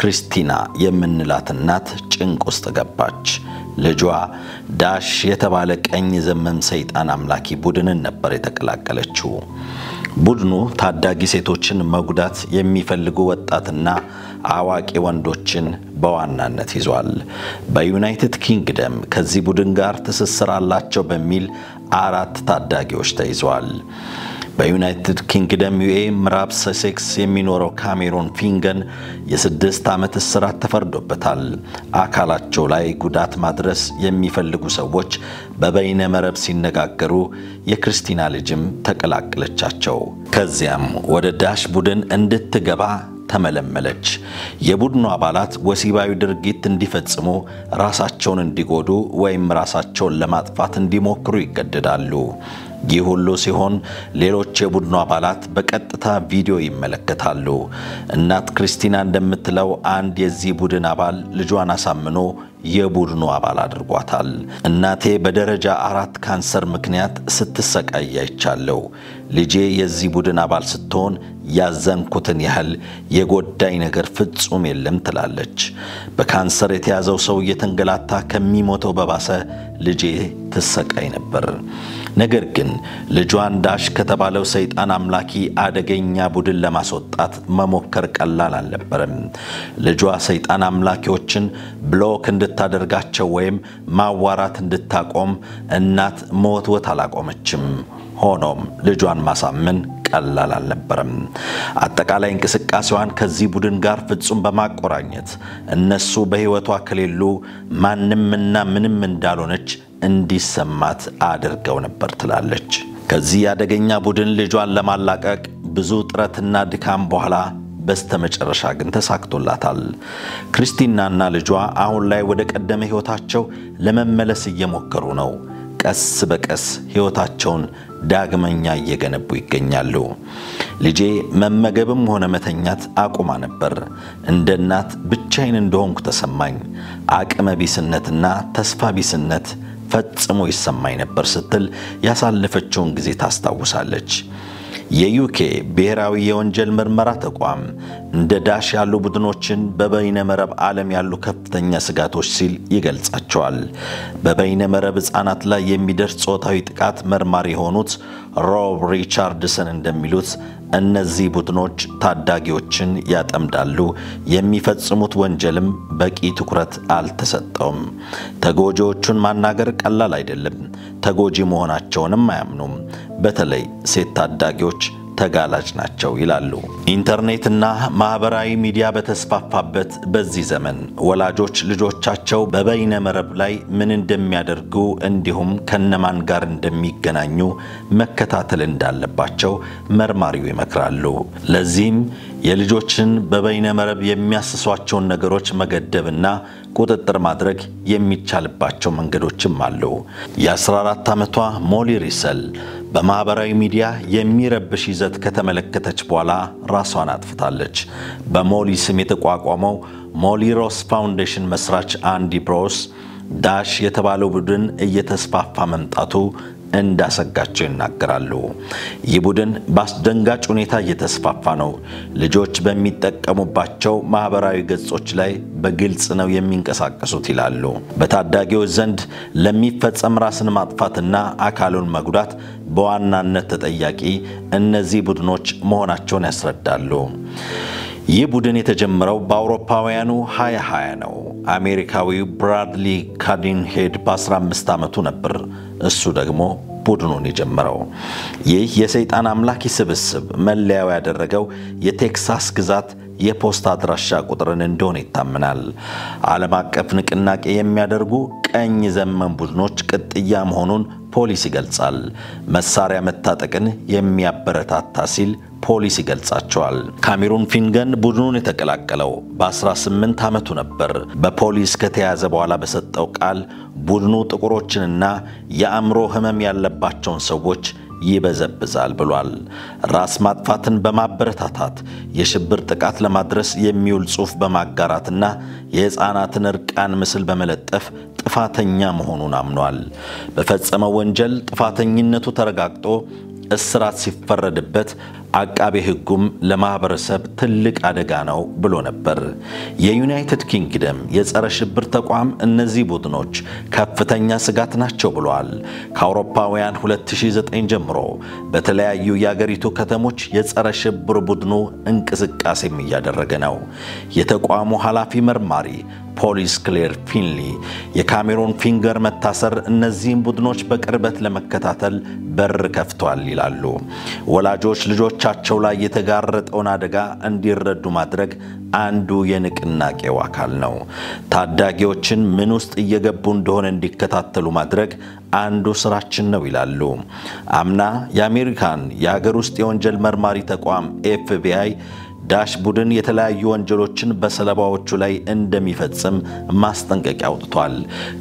ክሪስቲና የምንላት እናት ጭንቅ ውስጥ ገባች። ልጇ ዳሽ የተባለ ቀኝ ዘመም ሰይጣን አምላኪ ቡድንን ነበር የተቀላቀለችው። ቡድኑ ታዳጊ ሴቶችን መጉዳት የሚፈልጉ ወጣትና አዋቂ ወንዶችን በዋናነት ይዟል። በዩናይትድ ኪንግደም ከዚህ ቡድን ጋር ትስስር አላቸው በሚል 4 ታዳጊዎች ተይዘዋል። በዩናይትድ ኪንግደም ዩኤ ምዕራብ ሰሴክስ የሚኖረው ካሜሮን ፊንገን የ6 ዓመት እስራት ተፈርዶበታል። አካላቸው ላይ ጉዳት ማድረስ የሚፈልጉ ሰዎች በበይነ መረብ ሲነጋገሩ የክሪስቲና ልጅም ተቀላቀለቻቸው። ከዚያም ወደ ዳሽ ቡድን እንድትገባ ተመለመለች። የቡድኑ አባላት ወሲባዊ ድርጊት እንዲፈጽሙ ራሳቸውን እንዲጎዱ ወይም ራሳቸውን ለማጥፋት እንዲሞክሩ ይገደዳሉ። ይህ ሁሉ ሲሆን ሌሎች የቡድኑ አባላት በቀጥታ ቪዲዮ ይመለከታሉ። እናት ክሪስቲና እንደምትለው አንድ የዚህ ቡድን አባል ልጇን አሳምኖ የቡድኑ አባል አድርጓታል። እናቴ በደረጃ 4 ካንሰር ምክንያት ስትሰቃይ አይቻለሁ። ልጄ የዚህ ቡድን አባል ስትሆን ያዘንኩትን ያህል የጎዳይ ነገር ፍጹም የለም ትላለች። በካንሰር የተያዘው ሰው እየተንገላታ ከሚሞተው በባሰ ልጄ ትሰቃይ ነበር። ነገር ግን ልጇን ዳሽ ከተባለው ሰይጣን አምላኪ አደገኛ ቡድን ለማስወጣት መሞከር ቀላል አልነበረም። ልጇ ሰይጣን አምላኪዎችን ብሎክ እንድታደርጋቸው ወይም ማዋራት እንድታቆም እናት መወትወት አላቆመችም። ሆኖም ልጇን ማሳመን ቀላል አልነበረም። አጠቃላይ እንቅስቃሴዋን ከዚህ ቡድን ጋር ፍጹም በማቆራኘት እነሱ በህይወቷ ከሌሉ ማንምና ምንም እንዳልሆነች እንዲሰማት አድርገው ነበር ትላለች። ከዚህ አደገኛ ቡድን ልጇን ለማላቀቅ ብዙ ጥረትና ድካም በኋላ በስተመጨረሻ ግን ተሳክቶላታል። ክርስቲናና ልጇ አሁን ላይ ወደ ቀደመ ህይወታቸው ለመመለስ እየሞከሩ ነው። ቀስ በቀስ ህይወታቸውን ዳግመኛ እየገነቡ ይገኛሉ። ልጄ መመገብም ሆነ መተኛት አቁማ ነበር። እንደ እናት ብቻዬን እንደሆንኩ ተሰማኝ። አቅመ ቢስነትና ተስፋ ቢስነት ፈጽሞ ይሰማኝ ነበር ስትል ያሳለፈችውን ጊዜ ታስታውሳለች። የዩኬ ብሔራዊ የወንጀል ምርመራ ተቋም እንደ ዳሽ ያሉ ቡድኖችን በበይነ መረብ ዓለም ያሉ ከፍተኛ ስጋቶች ሲል ይገልጻቸዋል። በበይነ መረብ ህፃናት ላይ የሚደርስ ጾታዊ ጥቃት መርማሪ የሆኑት ሮብ ሪቻርድሰን እንደሚሉት እነዚህ ቡድኖች ታዳጊዎችን ያጠምዳሉ፣ የሚፈጽሙት ወንጀልም በቂ ትኩረት አልተሰጠውም። ተጎጂዎቹን ማናገር ቀላል አይደለም። ተጎጂ መሆናቸውንም አያምኑም። በተለይ ሴት ታዳጊዎች ተጋላጭ ናቸው ይላሉ። ኢንተርኔትና ማህበራዊ ሚዲያ በተስፋፋበት በዚህ ዘመን ወላጆች ልጆቻቸው በበይነ መረብ ላይ ምን እንደሚያደርጉ እንዲሁም ከነማን ጋር እንደሚገናኙ መከታተል እንዳለባቸው መርማሪው ይመክራሉ። ለዚህም የልጆችን በበይነ መረብ የሚያስሷቸውን ነገሮች መገደብና ቁጥጥር ማድረግ የሚቻልባቸው መንገዶችም አሉ። የ14 ዓመቷ ሞሊ ሪሰል በማህበራዊ ሚዲያ የሚረብሽ ይዘት ከተመለከተች በኋላ ራሷን አጥፍታለች። በሞሊ ስም የተቋቋመው ሞሊ ሮስ ፋውንዴሽን መስራች አንዲ ብሮስ ዳሽ የተባለው ቡድን እየተስፋፋ መምጣቱ እንዳሰጋቸው ይናገራሉ። ይህ ቡድን በአስደንጋጭ ሁኔታ እየተስፋፋ ነው። ልጆች በሚጠቀሙባቸው ማህበራዊ ገጾች ላይ በግልጽ ነው የሚንቀሳቀሱት ይላሉ። በታዳጊዎች ዘንድ ለሚፈጸም ራስን ማጥፋትና አካሉን መጉዳት በዋናነት ተጠያቂ እነዚህ ቡድኖች መሆናቸውን ያስረዳሉ። ይህ ቡድን የተጀመረው በአውሮፓውያኑ 2020 ነው። አሜሪካዊው ብራድሊ ካዲንሄድ በ15 ዓመቱ ነበር እሱ ደግሞ ቡድኑን የጀመረው። ይህ የሰይጣን አምላኪ ስብስብ መለያው ያደረገው የቴክሳስ ግዛት የፖስታ አድራሻ ቁጥርን እንደሆነ ይታመናል። ዓለም አቀፍ ንቅናቄ የሚያደርጉ ቀኝ ዘመን ቡድኖች ቅጥያ መሆኑን ፖሊስ ይገልጻል። መሳሪያ መታጠቅን የሚያበረታታ ሲል ፖሊስ ይገልጻቸዋል። ካሜሩን ፊንገን ቡድኑን የተቀላቀለው በ18 ዓመቱ ነበር። በፖሊስ ከተያዘ በኋላ በሰጠው ቃል ቡድኑ ጥቁሮችንና የአእምሮ ህመም ያለባቸውን ሰዎች ይበዘብዛል ብሏል። ራስ ማጥፋትን በማበረታታት የሽብር ጥቃት ለማድረስ የሚውል ጽሑፍ በማጋራትና የህፃናትን እርቃን ምስል በመለጠፍ ጥፋተኛ መሆኑን አምኗል። በፈጸመው ወንጀል ጥፋተኝነቱ ተረጋግጦ እስራት ሲፈረድበት አቃቤ ህጉም ለማህበረሰብ ትልቅ አደጋ ነው ብሎ ነበር። የዩናይትድ ኪንግደም የጸረ ሽብር ተቋም እነዚህ ቡድኖች ከፍተኛ ስጋት ናቸው ብሏል። ከአውሮፓውያን 2009 ጀምሮ በተለያዩ የአገሪቱ ከተሞች የጸረ ሽብር ቡድኑ እንቅስቃሴም እያደረገ ነው። የተቋሙ ኃላፊ መርማሪ ፖሊስ ክሌር ፊንሊ የካሜሩን ፊንገር መታሰር እነዚህን ቡድኖች በቅርበት ለመከታተል በር ከፍቷል ይላሉ። ወላጆች ልጆቻቸው ላይ የተጋረጠውን አደጋ እንዲረዱ ማድረግ አንዱ የንቅናቄው አካል ነው። ታዳጊዎችን ምን ውስጥ እየገቡ እንደሆነ እንዲከታተሉ ማድረግ አንዱ ስራችን ነው ይላሉ። አምና የአሜሪካን የሀገር ውስጥ የወንጀል መርማሪ ተቋም FBI ዳሽ ቡድን የተለያዩ ወንጀሎችን በሰለባዎቹ ላይ እንደሚፈጽም ማስጠንቀቂያ አውጥቷል።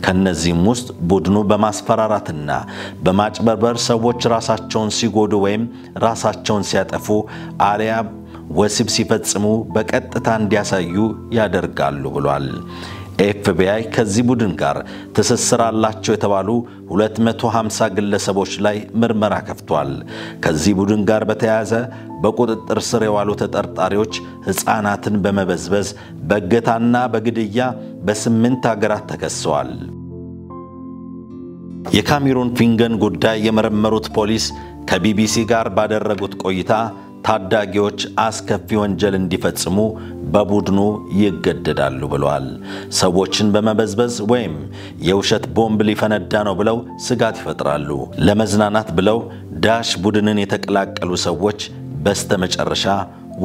ከነዚህም ውስጥ ቡድኑ በማስፈራራትና በማጭበርበር ሰዎች ራሳቸውን ሲጎዱ ወይም ራሳቸውን ሲያጠፉ አሊያ ወሲብ ሲፈጽሙ በቀጥታ እንዲያሳዩ ያደርጋሉ ብሏል። FBI ከዚህ ቡድን ጋር ትስስር አላቸው የተባሉ 250 ግለሰቦች ላይ ምርመራ ከፍቷል። ከዚህ ቡድን ጋር በተያያዘ በቁጥጥር ስር የዋሉ ተጠርጣሪዎች ሕፃናትን በመበዝበዝ በእገታና በግድያ በ8 ሀገራት ተከሰዋል። የካሜሩን ፊንገን ጉዳይ የመረመሩት ፖሊስ ከቢቢሲ ጋር ባደረጉት ቆይታ ታዳጊዎች አስከፊ ወንጀል እንዲፈጽሙ በቡድኑ ይገደዳሉ ብለዋል። ሰዎችን በመበዝበዝ ወይም የውሸት ቦምብ ሊፈነዳ ነው ብለው ስጋት ይፈጥራሉ። ለመዝናናት ብለው ዳሽ ቡድንን የተቀላቀሉ ሰዎች በስተመጨረሻ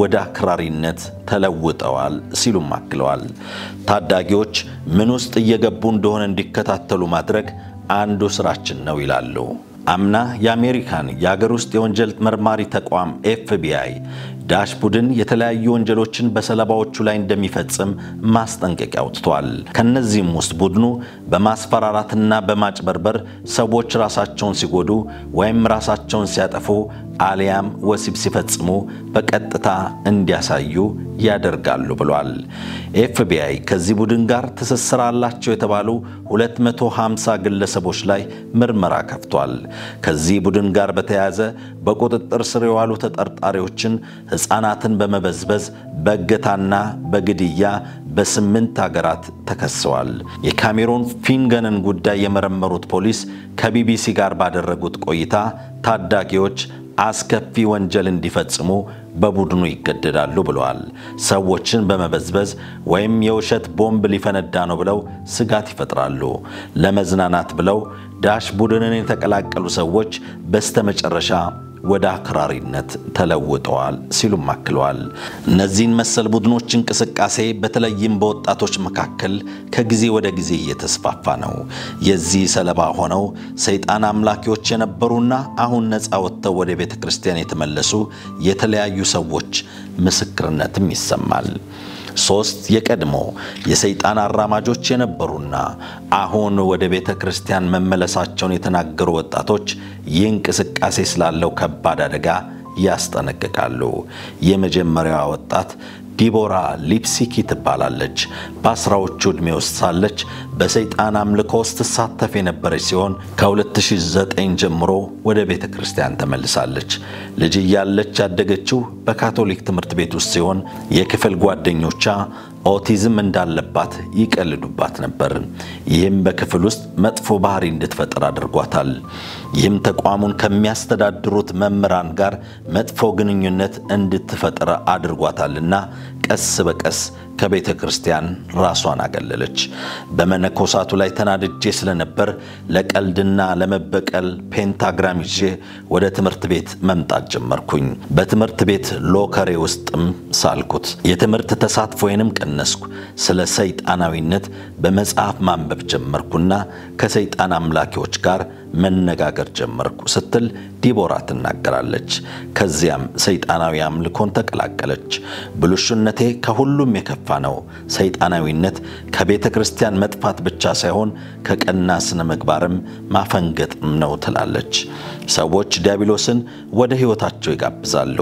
ወደ አክራሪነት ተለውጠዋል ሲሉም አክለዋል። ታዳጊዎች ምን ውስጥ እየገቡ እንደሆነ እንዲከታተሉ ማድረግ አንዱ ስራችን ነው ይላሉ። አምና የአሜሪካን የአገር ውስጥ የወንጀል መርማሪ ተቋም FBI ዳሽ ቡድን የተለያዩ ወንጀሎችን በሰለባዎቹ ላይ እንደሚፈጽም ማስጠንቀቂያ አውጥቷል። ከነዚህም ውስጥ ቡድኑ በማስፈራራትና በማጭበርበር ሰዎች ራሳቸውን ሲጎዱ ወይም ራሳቸውን ሲያጠፉ አሊያም ወሲብ ሲፈጽሙ በቀጥታ እንዲያሳዩ ያደርጋሉ ብሏል። FBI ከዚህ ቡድን ጋር ትስስር አላቸው የተባሉ 250 ግለሰቦች ላይ ምርመራ ከፍቷል። ከዚህ ቡድን ጋር በተያያዘ በቁጥጥር ስር የዋሉ ተጠርጣሪዎችን ሕፃናትን በመበዝበዝ በእገታና በግድያ በ8 ሀገራት ተከሰዋል። የካሜሩን ፊንገንን ጉዳይ የመረመሩት ፖሊስ ከቢቢሲ ጋር ባደረጉት ቆይታ ታዳጊዎች አስከፊ ወንጀል እንዲፈጽሙ በቡድኑ ይገደዳሉ ብለዋል። ሰዎችን በመበዝበዝ ወይም የውሸት ቦምብ ሊፈነዳ ነው ብለው ስጋት ይፈጥራሉ። ለመዝናናት ብለው ዳሽ ቡድንን የተቀላቀሉ ሰዎች በስተመጨረሻ ወደ አክራሪነት ተለውጠዋል ሲሉም አክለዋል። እነዚህን መሰል ቡድኖች እንቅስቃሴ በተለይም በወጣቶች መካከል ከጊዜ ወደ ጊዜ እየተስፋፋ ነው። የዚህ ሰለባ ሆነው ሰይጣን አምላኪዎች የነበሩና አሁን ነፃ ወጥተው ወደ ቤተክርስቲያን የተመለሱ የተለያዩ ሰዎች ምስክርነትም ይሰማል። 3 የቀድሞ የሰይጣን አራማጆች የነበሩና አሁን ወደ ቤተክርስቲያን መመለሳቸውን የተናገሩ ወጣቶች ይህ እንቅስቃሴ ስላለው ከባድ አደጋ ያስጠነቅቃሉ። የመጀመሪያዋ ወጣት ዲቦራ ሊፕሲኪ ትባላለች። በ10ዎቹ ዕድሜ ውስጥ ሳለች በሰይጣን አምልኮ ውስጥ ተሳተፍ የነበረች ሲሆን ከ2009 ጀምሮ ወደ ቤተክርስቲያን ተመልሳለች። ልጅ እያለች ያደገችው በካቶሊክ ትምህርት ቤት ውስጥ ሲሆን የክፍል ጓደኞቿ ኦቲዝም እንዳለባት ይቀልዱባት ነበር። ይህም በክፍል ውስጥ መጥፎ ባህሪ እንድትፈጥር አድርጓታል። ይህም ተቋሙን ከሚያስተዳድሩት መምህራን ጋር መጥፎ ግንኙነት እንድትፈጥር አድርጓታልና ቀስ በቀስ ከቤተ ክርስቲያን ራሷን አገለለች። በመነኮሳቱ ላይ ተናድጄ ስለነበር ለቀልድና ለመበቀል ፔንታግራም ይዤ ወደ ትምህርት ቤት መምጣት ጀመርኩኝ። በትምህርት ቤት ሎከሬ ውስጥም ሳልኩት። የትምህርት ተሳትፎዬንም ቀነስኩ። ስለ ሰይጣናዊነት በመጽሐፍ ማንበብ ጀመርኩና ከሰይጣን አምላኪዎች ጋር መነጋገር ጀመርኩ ስትል ዲቦራ ትናገራለች። ከዚያም ሰይጣናዊ አምልኮን ተቀላቀለች። ብልሹነቴ ከሁሉም የከፋ ነው። ሰይጣናዊነት ከቤተ ክርስቲያን መጥፋት ብቻ ሳይሆን ከቀና ስነ ምግባርም ማፈንገጥም ነው ትላለች። ሰዎች ዲያብሎስን ወደ ህይወታቸው ይጋብዛሉ።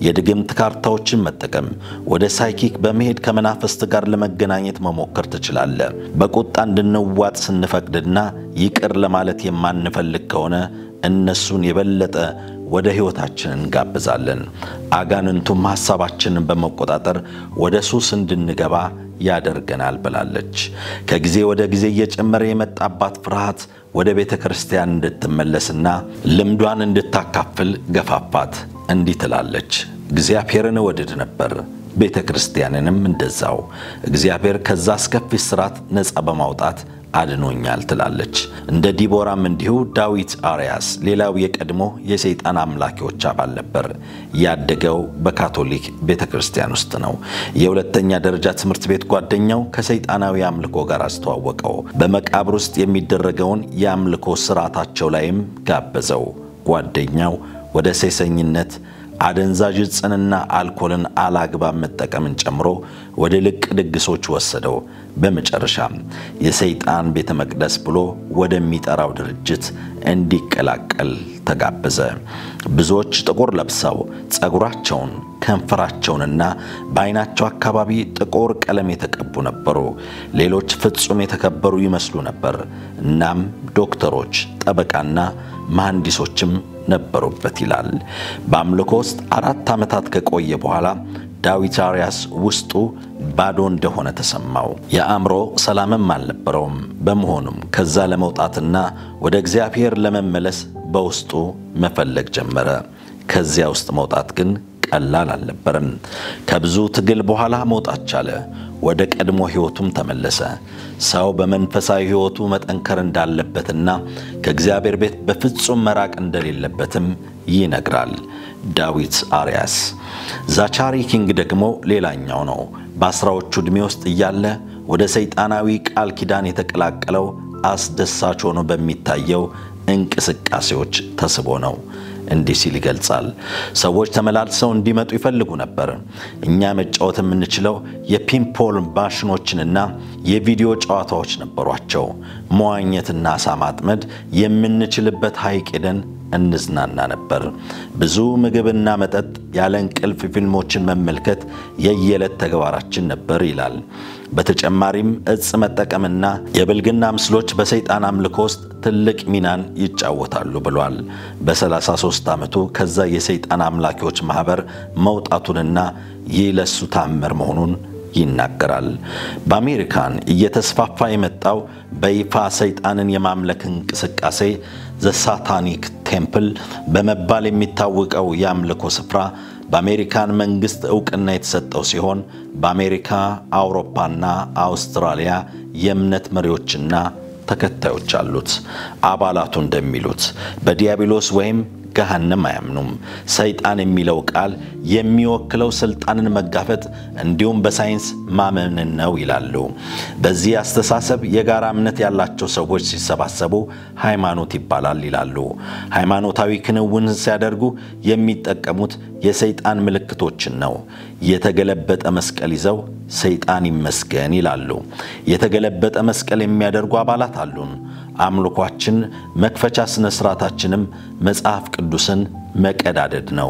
የድግምት ካርታዎችን መጠቀም፣ ወደ ሳይኪክ በመሄድ ከመናፍስት ጋር ለመገናኘት መሞከር ትችላለህ። በቁጣ እንድንዋጥ ስንፈቅድና ይቅር ለማለት የማንፈልግ ከሆነ እነሱን የበለጠ ወደ ህይወታችን እንጋብዛለን። አጋንንቱም ሐሳባችንን በመቆጣጠር ወደ ሱስ እንድንገባ ያደርገናል ብላለች። ከጊዜ ወደ ጊዜ እየጨመረ የመጣባት ፍርሃት ወደ ቤተ ክርስቲያን እንድትመለስና ልምዷን እንድታካፍል ገፋፋት። እንዲህ ትላለች። እግዚአብሔርን እወድድ ነበር፣ ቤተ ክርስቲያንንም እንደዛው። እግዚአብሔር ከዛ አስከፊ ስራት ነፃ በማውጣት አድኖኛል ትላለች። እንደ ዲቦራም እንዲሁ ዳዊት አሪያስ ሌላው የቀድሞ የሰይጣን አምላኪዎች አባል ነበር። ያደገው በካቶሊክ ቤተክርስቲያን ውስጥ ነው። የሁለተኛ ደረጃ ትምህርት ቤት ጓደኛው ከሰይጣናዊ አምልኮ ጋር አስተዋወቀው። በመቃብር ውስጥ የሚደረገውን የአምልኮ ስርዓታቸው ላይም ጋበዘው። ጓደኛው ወደ ሴሰኝነት አደንዛዥ ዕፅንና አልኮልን አላግባብ መጠቀምን ጨምሮ ወደ ልቅ ድግሶች ወሰደው። በመጨረሻም የሰይጣን ቤተ መቅደስ ብሎ ወደሚጠራው ድርጅት እንዲቀላቀል ተጋበዘ። ብዙዎች ጥቁር ለብሰው ጸጉራቸውን ከንፈራቸውንና በአይናቸው አካባቢ ጥቁር ቀለም የተቀቡ ነበሩ። ሌሎች ፍጹም የተከበሩ ይመስሉ ነበር። እናም ዶክተሮች፣ ጠበቃና መሐንዲሶችም ነበሩበት ይላል። በአምልኮ ውስጥ 4 ዓመታት ከቆየ በኋላ ዳዊት አርያስ ውስጡ ባዶ እንደሆነ ተሰማው። የአእምሮ ሰላምም አልነበረውም። በመሆኑም ከዛ ለመውጣትና ወደ እግዚአብሔር ለመመለስ በውስጡ መፈለግ ጀመረ። ከዚያ ውስጥ መውጣት ግን ቀላል አልነበረም። ከብዙ ትግል በኋላ መውጣት ቻለ። ወደ ቀድሞ ሕይወቱም ተመለሰ። ሰው በመንፈሳዊ ሕይወቱ መጠንከር እንዳለበትና ከእግዚአብሔር ቤት በፍጹም መራቅ እንደሌለበትም ይነግራል ዳዊት አርያስ። ዛቻሪ ኪንግ ደግሞ ሌላኛው ነው። በአስራዎቹ ዕድሜ ውስጥ እያለ ወደ ሰይጣናዊ ቃል ኪዳን የተቀላቀለው አስደሳች ሆኖ በሚታየው እንቅስቃሴዎች ተስቦ ነው። እንዲህ ሲል ይገልጻል። ሰዎች ተመላልሰው እንዲመጡ ይፈልጉ ነበር። እኛ መጫወት የምንችለው የፒንፖል ማሽኖችንና የቪዲዮ ጨዋታዎች ነበሯቸው። መዋኘትና አሳ ማጥመድ የምንችልበት ሐይቅ ሄደን እንዝናና ነበር። ብዙ ምግብና መጠጥ፣ ያለ እንቅልፍ ፊልሞችን መመልከት የየዕለት ተግባራችን ነበር ይላል። በተጨማሪም ዕፅ መጠቀምና የብልግና ምስሎች በሰይጣን አምልኮ ውስጥ ትልቅ ሚናን ይጫወታሉ ብሏል። በ33 ዓመቱ ከዛ የሰይጣን አምላኪዎች ማህበር መውጣቱንና ይህ ለሱ ታምር መሆኑን ይናገራል። በአሜሪካን እየተስፋፋ የመጣው በይፋ ሰይጣንን የማምለክ እንቅስቃሴ ዘ ሳታኒክ ቴምፕል በመባል የሚታወቀው የአምልኮ ስፍራ በአሜሪካን መንግስት ዕውቅና የተሰጠው ሲሆን በአሜሪካ፣ አውሮፓና አውስትራሊያ የእምነት መሪዎችና ተከታዮች አሉት። አባላቱ እንደሚሉት በዲያብሎስ ወይም ገሃነም አያምኑም። ሰይጣን የሚለው ቃል የሚወክለው ስልጣንን መጋፈጥ እንዲሁም በሳይንስ ማመንን ነው ይላሉ። በዚህ አስተሳሰብ የጋራ እምነት ያላቸው ሰዎች ሲሰባሰቡ ሃይማኖት ይባላል ይላሉ። ሃይማኖታዊ ክንውን ሲያደርጉ የሚጠቀሙት የሰይጣን ምልክቶችን ነው። የተገለበጠ መስቀል ይዘው ሰይጣን ይመስገን ይላሉ። የተገለበጠ መስቀል የሚያደርጉ አባላት አሉን። አምልኳችን መክፈቻ ስነ ስርዓታችንም መጽሐፍ ቅዱስን መቀዳደድ ነው።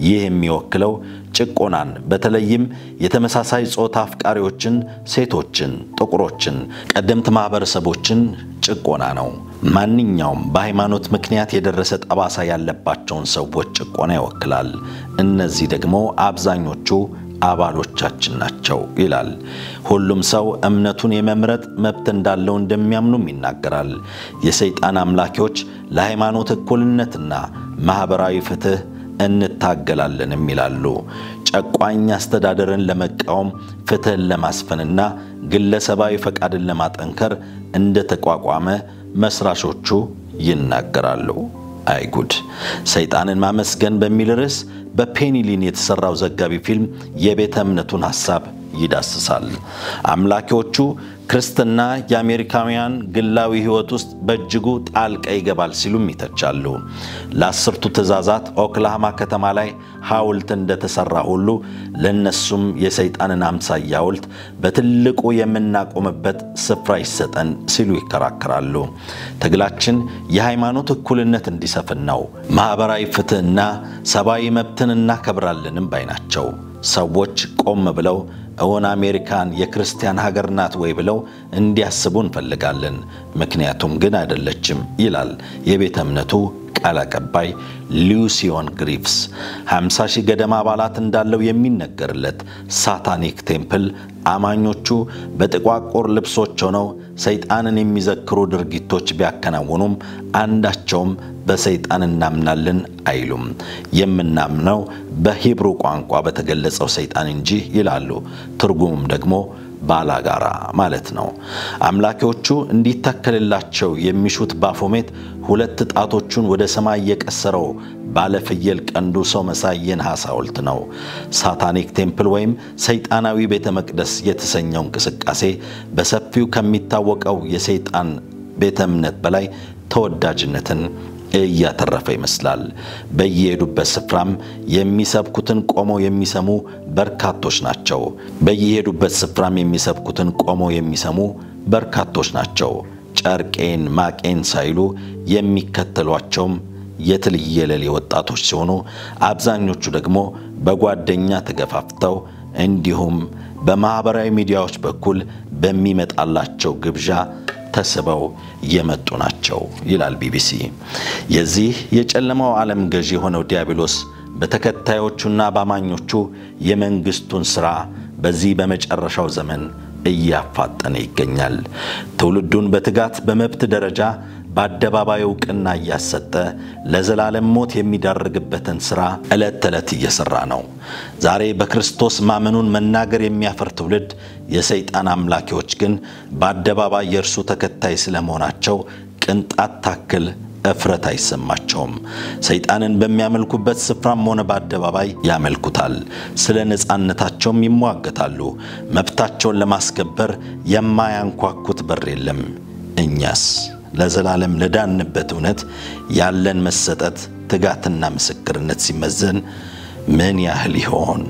ይህ የሚወክለው ጭቆናን፣ በተለይም የተመሳሳይ ጾታ አፍቃሪዎችን፣ ሴቶችን፣ ጥቁሮችን፣ ቀደምት ማህበረሰቦችን ጭቆና ነው። ማንኛውም በሃይማኖት ምክንያት የደረሰ ጠባሳ ያለባቸውን ሰዎች ጭቆና ይወክላል። እነዚህ ደግሞ አብዛኞቹ አባሎቻችን ናቸው ይላል። ሁሉም ሰው እምነቱን የመምረጥ መብት እንዳለው እንደሚያምኑም ይናገራል። የሰይጣን አምላኪዎች ለሃይማኖት እኩልነትና ማህበራዊ ፍትህ እንታገላለንም ይላሉ። ጨቋኝ አስተዳደርን ለመቃወም፣ ፍትህን ለማስፈንና ግለሰባዊ ፈቃድን ለማጠንከር እንደተቋቋመ መስራቾቹ ይናገራሉ። አይጉድ! ሰይጣንን ማመስገን በሚል ርዕስ በፔኒሊን የተሰራው ዘጋቢ ፊልም የቤተ እምነቱን ሐሳብ ይዳስሳል። አምላኪዎቹ ክርስትና የአሜሪካውያን ግላዊ ሕይወት ውስጥ በእጅጉ ጣልቃ ይገባል ሲሉም ይተቻሉ። ለአስርቱ ትእዛዛት ኦክላሃማ ከተማ ላይ ሐውልት እንደተሰራ ሁሉ ለነሱም የሰይጣንን አምሳያ ሐውልት በትልቁ የምናቆምበት ስፍራ ይሰጠን ሲሉ ይከራከራሉ። ትግላችን የሃይማኖት እኩልነት እንዲሰፍን ነው። ማህበራዊ ፍትህና ሰብአዊ መብትን እናከብራለንም ባይ ናቸው። ሰዎች ቆም ብለው እውን አሜሪካን የክርስቲያን ሀገር ናት ወይ ብለው እንዲያስቡ እንፈልጋለን። ምክንያቱም ግን አይደለችም ይላል የቤተ እምነቱ ቃል አቀባይ ሉሲዮን ግሪቭስ። 50 ሺህ ገደማ አባላት እንዳለው የሚነገርለት ሳታኒክ ቴምፕል አማኞቹ በጥቋቁር ልብሶች ሆነው ሰይጣንን የሚዘክሩ ድርጊቶች ቢያከናውኑም አንዳቸውም በሰይጣን እናምናለን አይሉም። የምናምነው በሂብሩ ቋንቋ በተገለጸው ሰይጣን እንጂ ይላሉ። ትርጉሙም ደግሞ ባላጋራ ማለት ነው። አምላኪዎቹ እንዲተከልላቸው የሚሹት ባፎሜት 2 ጣቶቹን ወደ ሰማይ የቀሰረው ባለፍየል ቀንዱ ሰው መሳይ የነሐስ ሐውልት ነው። ሳታኒክ ቴምፕል ወይም ሰይጣናዊ ቤተ መቅደስ የተሰኘው እንቅስቃሴ በሰፊው ከሚታወቀው የሰይጣን ቤተ እምነት በላይ ተወዳጅነትን እያተረፈ ይመስላል። በየሄዱበት ስፍራም የሚሰብኩትን ቆመው የሚሰሙ በርካቶች ናቸው። በየሄዱበት ስፍራም የሚሰብኩትን ቆመው የሚሰሙ በርካቶች ናቸው። ጨርቄን ማቄን ሳይሉ የሚከተሏቸውም የትልየለሌ ወጣቶች ሲሆኑ አብዛኞቹ ደግሞ በጓደኛ ተገፋፍተው እንዲሁም በማህበራዊ ሚዲያዎች በኩል በሚመጣላቸው ግብዣ ተስበው የመጡ ናቸው ይላል ቢቢሲ። የዚህ የጨለማው ዓለም ገዢ የሆነው ዲያብሎስ በተከታዮቹና ባማኞቹ የመንግስቱን ሥራ በዚህ በመጨረሻው ዘመን እያፋጠነ ይገኛል። ትውልዱን በትጋት በመብት ደረጃ በአደባባይ ዕውቅና እያሰጠ ለዘላለም ሞት የሚዳርግበትን ሥራ ዕለት ተዕለት እየሠራ ነው። ዛሬ በክርስቶስ ማመኑን መናገር የሚያፈር ትውልድ የሰይጣን አምላኪዎች ግን በአደባባይ የእርሱ ተከታይ ስለመሆናቸው ቅንጣት ታክል እፍረት አይሰማቸውም። ሰይጣንን በሚያመልኩበት ስፍራም ሆነ በአደባባይ ያመልኩታል። ስለ ነፃነታቸውም ይሟገታሉ። መብታቸውን ለማስከበር የማያንኳኩት በር የለም። እኛስ ለዘላለም ለዳንበት እውነት ያለን መሰጠት ትጋትና ምስክርነት ሲመዘን ምን ያህል ይሆን?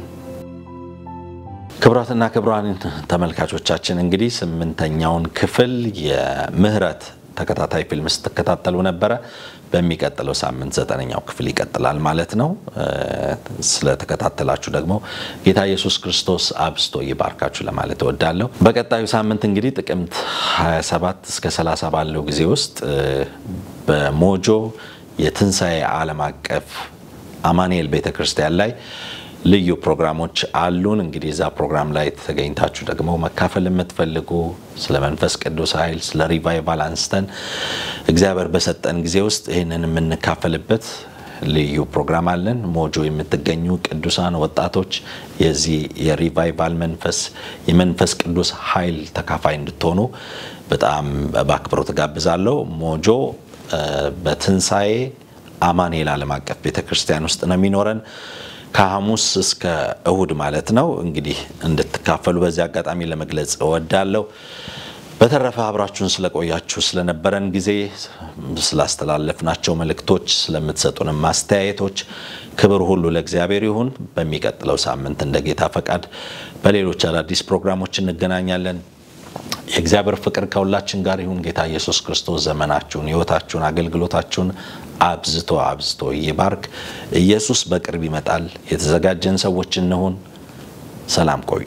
ክብራትና ክብራን ተመልካቾቻችን እንግዲህ 8ኛውን ክፍል የምህረት ተከታታይ ፊልም ስትከታተሉ ነበር። በሚቀጥለው ሳምንት 9ኛው ክፍል ይቀጥላል ማለት ነው። ስለተከታተላችሁ ደግሞ ጌታ ኢየሱስ ክርስቶስ አብስቶ ይባርካችሁ ለማለት እወዳለሁ። በቀጣዩ ሳምንት እንግዲህ ጥቅምት 27 እስከ 30 ባለው ጊዜ ውስጥ በሞጆ የትንሳኤ ዓለም አቀፍ አማኑኤል ቤተክርስቲያን ላይ ልዩ ፕሮግራሞች አሉን። እንግዲህ እዛ ፕሮግራም ላይ ተገኝታችሁ ደግሞ መካፈል የምትፈልጉ ስለ መንፈስ ቅዱስ ኃይል ስለ ሪቫይቫል አንስተን እግዚአብሔር በሰጠን ጊዜ ውስጥ ይሄንን የምንካፈልበት ልዩ ፕሮግራም አለን። ሞጆ የምትገኙ ቅዱሳን ወጣቶች የዚህ የሪቫይቫል መንፈስ የመንፈስ ቅዱስ ኃይል ተካፋይ እንድትሆኑ በጣም በአክብሮት ጋብዛለሁ። ሞጆ በትንሳኤ አማኑኤል ዓለም አቀፍ ቤተክርስቲያን ውስጥ ነው የሚኖረን ከሐሙስ እስከ እሁድ ማለት ነው። እንግዲህ እንድትካፈሉ በዚህ አጋጣሚ ለመግለጽ እወዳለሁ። በተረፈ አብራችሁን ስለቆያችሁ ስለነበረን ጊዜ ስላስተላለፍናቸው መልእክቶች ስለምትሰጡን ማስተያየቶች ክብር ሁሉ ለእግዚአብሔር ይሁን። በሚቀጥለው ሳምንት እንደ ጌታ ፈቃድ በሌሎች አዳዲስ ፕሮግራሞች እንገናኛለን። የእግዚአብሔር ፍቅር ከሁላችን ጋር ይሁን። ጌታ ኢየሱስ ክርስቶስ ዘመናችሁን ሕይወታችሁን አገልግሎታችሁን አብዝቶ ይባርክ። ኢየሱስ በቅርብ ይመጣል። የተዘጋጀን ሰዎች እንሁን። ሰላም ቆዩ።